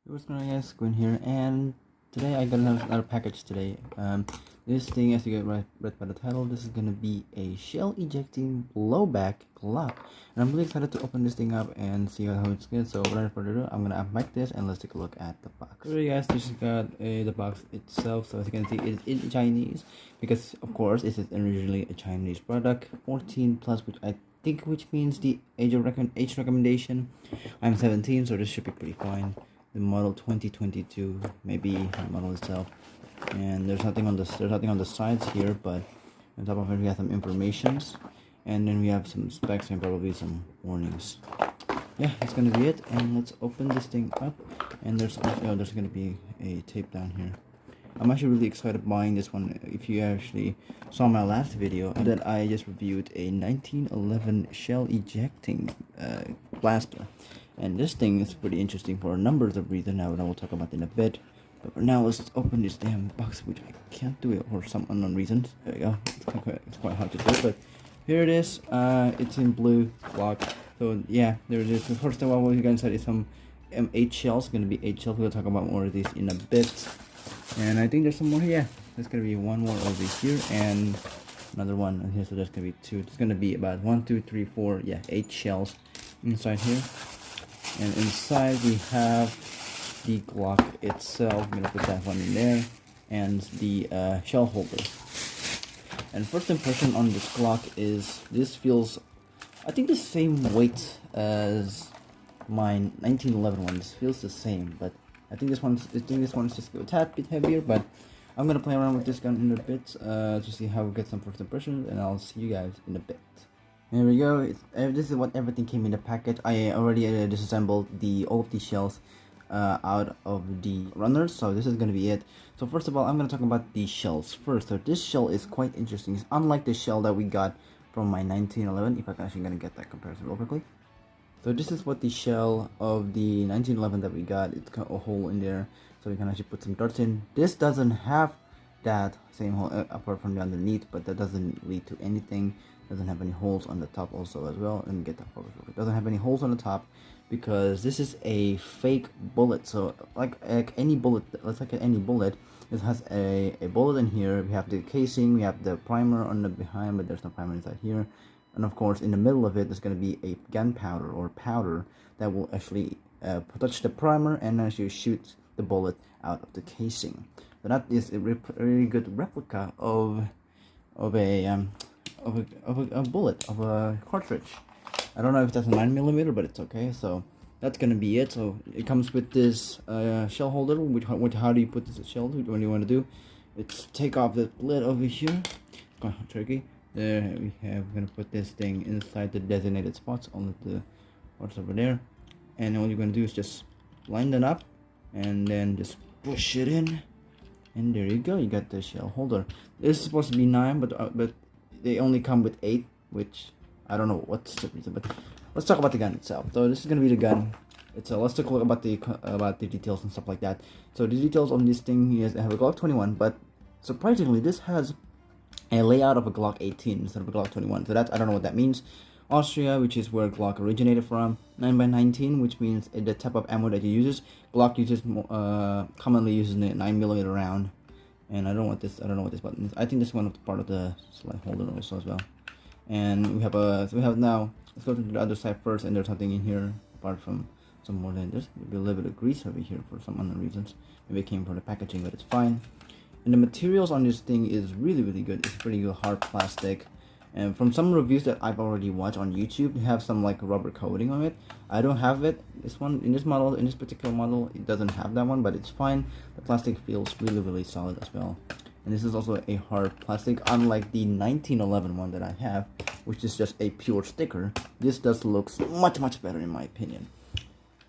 What's going on, guys? Quinn here, and today I got another package today. This thing, as you get read by the title, this is gonna be a shell ejecting blowback Glock, and I'm really excited to open this thing up and see how it's good. So without further ado, I'm gonna unpack this and let's take a look at the box. So guys, this has got the box itself. So as you can see, it's in Chinese because of course this is originally a Chinese product, 14 plus, which means the age recommendation. I'm 17, so this should be pretty fine. The model 2022, maybe the model itself, and there's nothing on the sides here, but on top of it we have some informations, and then we have some specs and probably some warnings. Yeah, that's gonna be it, and let's open this thing up. And there's gonna be a tape down here. I'm actually really excited buying this one. If you actually saw my last video, that I just reviewed a 1911 shell ejecting blaster. And this thing is pretty interesting for a number of reasons now, and I will talk about in a bit. But for now, let's open this damn box, which I can't do it for some unknown reasons. There we go. It's quite hard to do, but here it is. It's in blue Glock. So yeah, there it is. The first thing what you guys said is some 8 shells. It's gonna be 8 shells. We'll talk about more of these in a bit. And I think there's some more here. Yeah, there's gonna be one more over here and another one in here. So there's gonna be 2. It's gonna be about 1, 2, 3, 4. Yeah, 8 shells inside here. And inside we have the Glock itself. I'm gonna put that one in there, and the shell holder. And first impression on this Glock is this feels, I think, the same weight as my 1911 one. This feels the same, but I think this one's just a tad bit heavier. But I'm gonna play around with this gun in a bit to see how we get some first impressions, and I'll see you guys in a bit. Here we go. This is what everything came in the package. I already disassembled all of the shells out of the runners, so this is gonna be it. So first of all, I'm gonna talk about the shells first. So this shell is quite interesting. It's unlike the shell that we got from my 1911. If I can actually gonna get that comparison real quickly. So this is what the shell of the 1911 that we got. It's got a hole in there, so we can actually put some darts in. This doesn't have that same hole apart from the underneath, but that doesn't lead to anything. Doesn't have any holes on the top also as well. Let me get that focus. It doesn't have any holes on the top because this is a fake bullet. So like any bullet, it has a bullet in here. We have the casing, we have the primer on the behind, but there's no primer inside here. And of course in the middle of it there's going to be a gunpowder or powder that will actually touch the primer and actually shoot the bullet out of the casing. So that is a really good replica of a bullet, of a cartridge. I don't know if that's a 9mm, but it's okay. So that's gonna be it. So it comes with this shell holder. How do you put this shell? What do you want to do? It's take off the lid over here. It's kind of tricky. There we have. We're gonna put this thing inside the designated spots on the parts over there, and all you're gonna do is just line that up, and then just push it in, and there you go. You got the shell holder. This is supposed to be 9, but they only come with 8, which I don't know what's the reason. But let's talk about the gun itself. So this is gonna be the gun. Let's take a look about the details and stuff like that. So the details on this thing is I have a Glock 21, but surprisingly this has a layout of a Glock 18 instead of a Glock 21. So that I don't know what that means. Austria, which is where Glock originated from. 9x19, which means the type of ammo that it uses. Glock commonly uses a 9mm round. And I don't know what this button is. I think this is part of the slide holder also as well. And we have now. Let's go to the other side first. And there's something in here apart from some more than this. Maybe a little bit of grease over here for some unknown reasons. Maybe it came from the packaging, but it's fine. And the materials on this thing is really good. It's pretty good, hard plastic. And from some reviews that I've already watched on YouTube, they have some like rubber coating on it. I don't have it. In this particular model, it doesn't have that one, but it's fine. The plastic feels really solid as well. And this is also a hard plastic, unlike the 1911 one that I have, which is just a pure sticker. This does look much better in my opinion.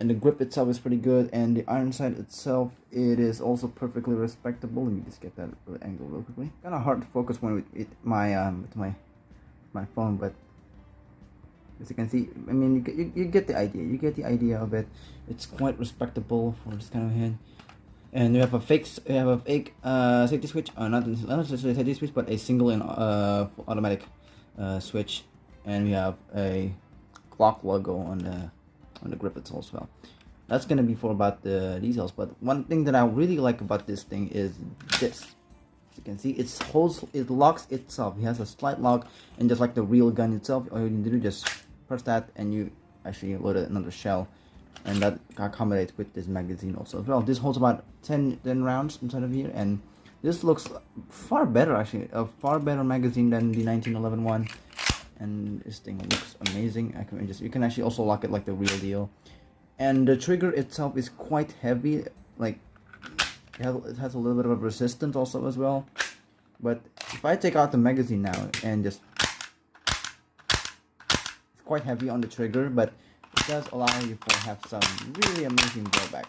And the grip itself is pretty good, and the iron sight itself, it is also perfectly respectable. Let me just get that angle real quickly. Kind of hard to focus with my phone, but as you can see, I mean, you get the idea. You get the idea of it. It's quite respectable for this kind of hand. And we have a fake safety switch. Not necessarily a safety switch, but a single and automatic switch. And we have a Glock logo on the grip itself as well. That's gonna be for about the details. But one thing that I really like about this thing is this. You can see it locks itself. It has a slight lock, and just like the real gun itself, all you need to do is just press that, and you actually load another shell, and that accommodates with this magazine also as well. This holds about 10 rounds inside of here, and this looks far better, actually, a far better magazine than the 1911 one. And this thing looks amazing. You can actually also lock it like the real deal, and the trigger itself is quite heavy, like. It has a little bit of resistance also as well. But if I take out the magazine now and just, it's quite heavy on the trigger, but it does allow you to have some really amazing blowback.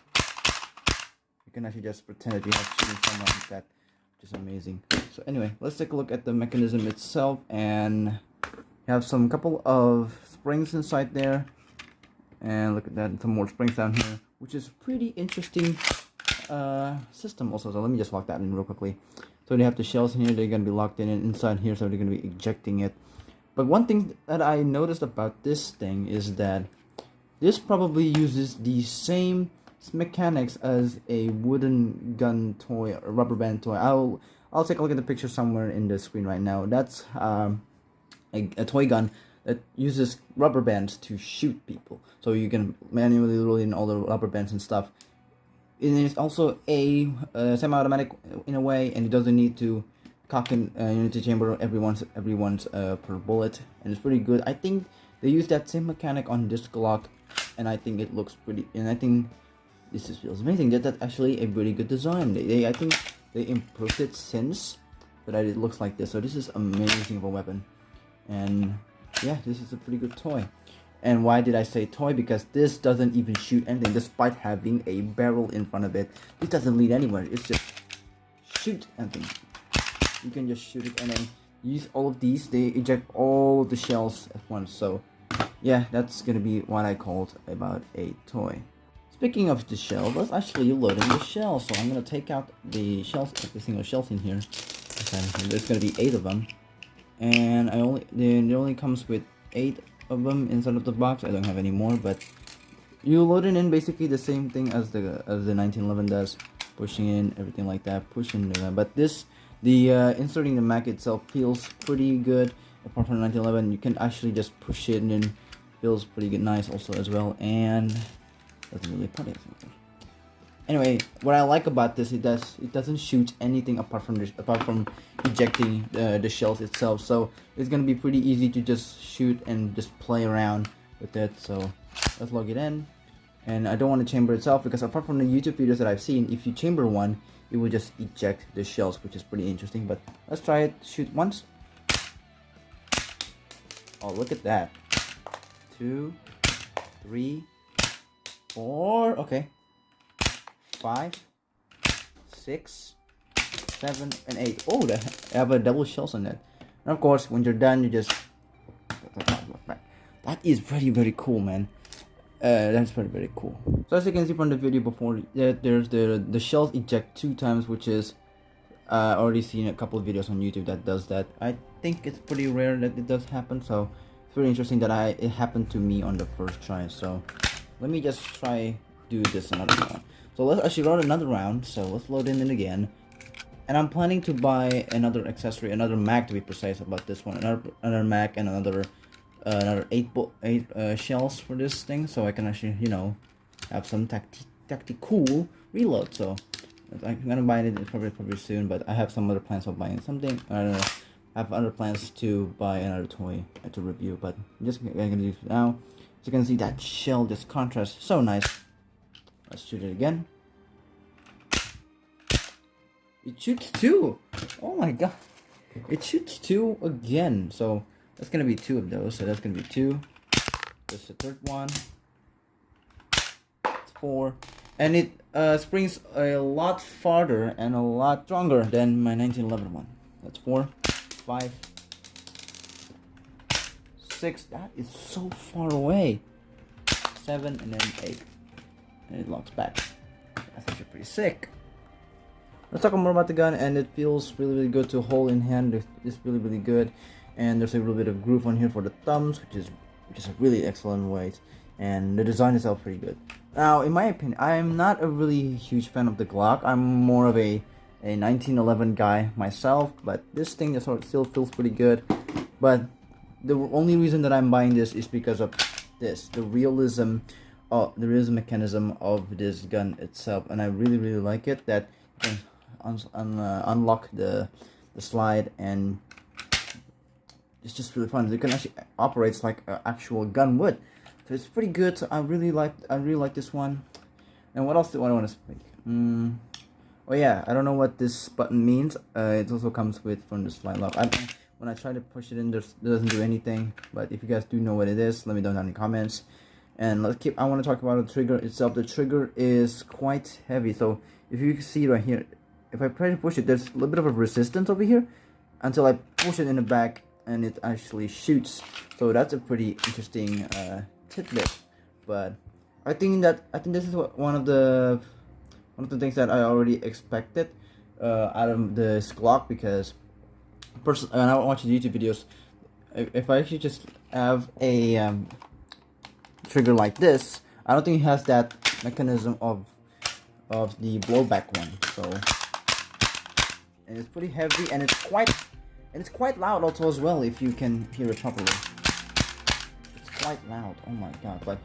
You can actually just pretend that you have shooting someone like that, which is amazing. So anyway, let's take a look at the mechanism itself, and you have some couple of springs inside there, and look at that, some more springs down here, which is pretty interesting system also. So let me just lock that in real quickly. So they have the shells in here, they're going to be locked in, and inside here, so they're going to be ejecting it. But one thing that I noticed about this thing is that this probably uses the same mechanics as a wooden gun toy or rubber band toy. I'll take a look at the picture somewhere in the screen right now. That's a toy gun that uses rubber bands to shoot people. So you can manually roll in all the rubber bands and stuff. It is also a semi-automatic in a way, and it doesn't need to cock in unity chamber everyone's per bullet, and it's pretty good. I think they use that same mechanic on this Glock, and I think it looks pretty. And I think this just feels amazing. That's actually a pretty good design. I think they improved it since, but it looks like this. So this is amazing of a weapon, and yeah, this is a pretty good toy. And why did I say toy? Because this doesn't even shoot anything, despite having a barrel in front of it. It doesn't lead anywhere. It's just shoot anything. You can just shoot it and then use all of these. They eject all of the shells at once. So yeah, that's gonna be what I called about a toy. Speaking of the shell, let's actually load in the shell. So I'm gonna take out the shells, every single shells in here. There's gonna be 8 of them, and it only comes with 8 of them inside of the box. I don't have any more, but you load it in basically the same thing as the 1911 does, pushing in everything like that, pushing it. But inserting the mag itself feels pretty good. Apart from 1911, you can actually just push it in, feels pretty good, nice also as well, and doesn't really put it. Anyway, what I like about this, it doesn't shoot anything apart from ejecting the shells itself. So it's gonna be pretty easy to just shoot and just play around with it. So let's log it in. And I don't want to chamber itself, because apart from the YouTube videos that I've seen, if you chamber one, it will just eject the shells, which is pretty interesting. But let's try it. Shoot once. Oh, look at that. 2, 3, 4. Okay. 5, 6, 7, and 8. Oh, they have a double shells on that. And of course, when you're done, you just. That is very cool, man. That's very cool. So as you can see from the video before, there's the shells eject 2 times, which is already seen a couple of videos on YouTube that does that. I think it's pretty rare that it does happen, so it's very interesting that it happened to me on the first try. So let me just try do this another one. So let's actually run another round. So let's load in it again, and I'm planning to buy another accessory, another mag to be precise about this one, another mag and another 8 shells for this thing, so I can actually, you know, have some tactical reload. So I'm gonna buy it probably soon, but I have some other plans of buying something. I have other plans to buy another toy to review, but I'm just gonna do it now. So you can see that shell just contrasts so nice. Let's shoot it again. It shoots 2. Oh my god, it shoots 2 again. So that's gonna be 2 of those. So that's gonna be 2. There's the third one. It's 4, and it springs a lot farther and a lot stronger than my 1911 one. That's 4, 5, 6. That is so far away. 7, and then 8. And it locks back. That's actually pretty sick. Let's talk more about the gun, and it feels really good to hold in hand. It's really good, and there's a little bit of groove on here for the thumbs, which is a really excellent way. and the design itself pretty good. Now, in my opinion, I am not a really huge fan of the Glock. I'm more of a 1911 guy myself, but this thing still feels pretty good. But the only reason that I'm buying this is because of this, the realism mechanism of this gun itself, and I really like it. That you can unlock the slide, and it's just really fun. You can actually operate like an actual gun would, so it's pretty good. So I really like this one. And what else do I want to speak? Oh yeah, I don't know what this button means. It also comes with from the slide lock. When I try to push it in, it doesn't do anything. But if you guys do know what it is, let me know down in the comments. And I want to talk about the trigger itself. The trigger is quite heavy. So if you can see right here, if I try to push it, there's a little bit of a resistance over here until I push it in the back and it actually shoots. So that's a pretty interesting tidbit. But I think this is one of the things that I already expected out of this Glock, because personally, when I watch YouTube videos, if I actually just have a trigger like this, I don't think it has that mechanism of the blowback one. So, and it's pretty heavy, and it's quite loud also as well, if you can hear it properly. It's quite loud. Oh my god! But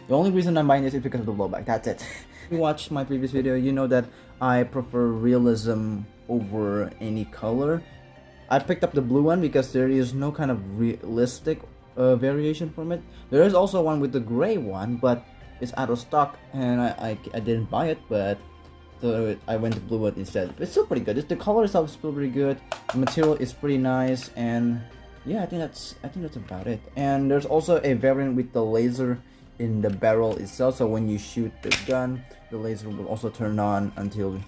the only reason I'm buying this is because of the blowback. That's it. If you watched my previous video, you know that I prefer realism over any color. I picked up the blue one because there is no kind of realistic variation from it. There is also one with the gray one, but it's out of stock, and I didn't buy it, but so I went to blue one instead. But it's still pretty good. The color itself is still pretty good. The material is pretty nice, and yeah, I think that's about it. And there's also a variant with the laser in the barrel itself, so when you shoot the gun, the laser will also turn on until.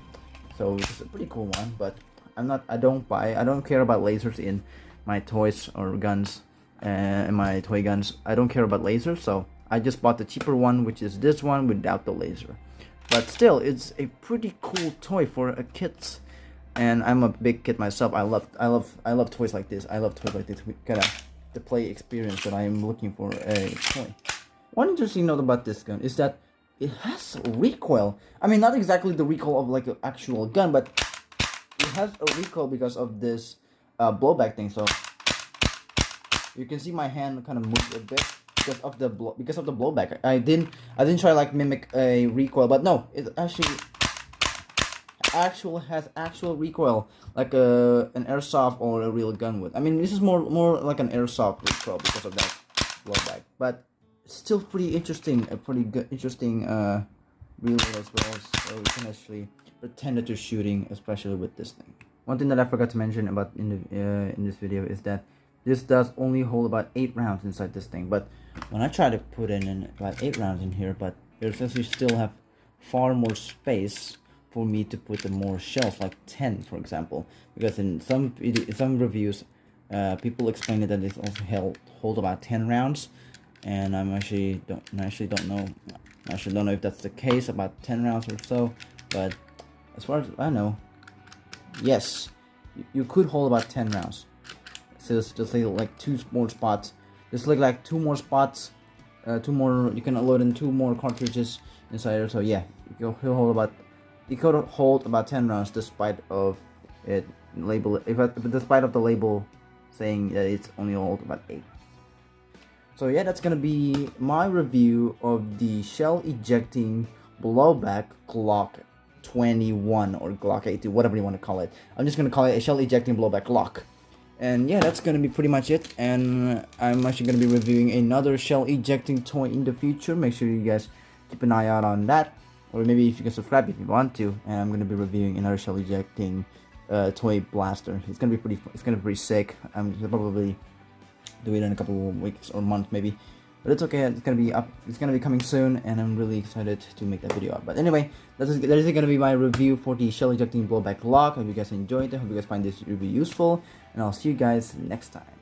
So it's a pretty cool one, but I don't care about lasers in my toys or guns, in my toy guns. I don't care about lasers, so I just bought the cheaper one, which is this one without the laser. But still, it's a pretty cool toy for a kid, and I'm a big kid myself. I love toys like this. I love toys like this. We got the play experience that I am looking for a toy. One interesting note about this gun is that it has recoil. I mean, not exactly the recoil of like an actual gun, but it has a recoil because of this blowback thing. So you can see my hand kind of move a bit because of the blowback. I didn't try like mimic a recoil, but no, it has actual recoil, like an airsoft or a real gun would. I mean, this is more like an airsoft recoil because of that blowback, but still pretty interesting, a pretty good interesting reload as well, so you can actually pretend that you're shooting, especially with this thing. One thing that I forgot to mention about in this video is that this does only hold about 8 rounds inside this thing, but when I try to put in about 8 rounds in here, but there's actually still have far more space for me to put more shells, like 10 for example, because in some reviews people explain that this also hold about 10 rounds. And I actually don't know if that's the case, about 10 rounds or so. But as far as I know, yes, you could hold about 10 rounds. So just like 2 more spots. Just like 2 more spots, 2 more. You can load in 2 more cartridges inside there. So yeah, you could hold about 10 rounds, despite of it despite of the label saying that it's only hold about 8. So yeah, that's gonna be my review of the shell ejecting blowback Glock 21 or Glock 82, whatever you want to call it. I'm just gonna call it a shell ejecting blowback Glock. And yeah, that's gonna be pretty much it. And I'm actually gonna be reviewing another shell ejecting toy in the future. Make sure you guys keep an eye out on that, or maybe if you can subscribe if you want to. And I'm gonna be reviewing another shell ejecting toy blaster. It's gonna be pretty sick. I'm probably do it in a couple of weeks or months maybe, but it's okay. It's gonna be up. It's gonna be coming soon, and I'm really excited to make that video up. But anyway, that is gonna be my review for the shell ejecting blowback Glock. Hope you guys enjoyed it. Hope you guys find this review useful, and I'll see you guys next time.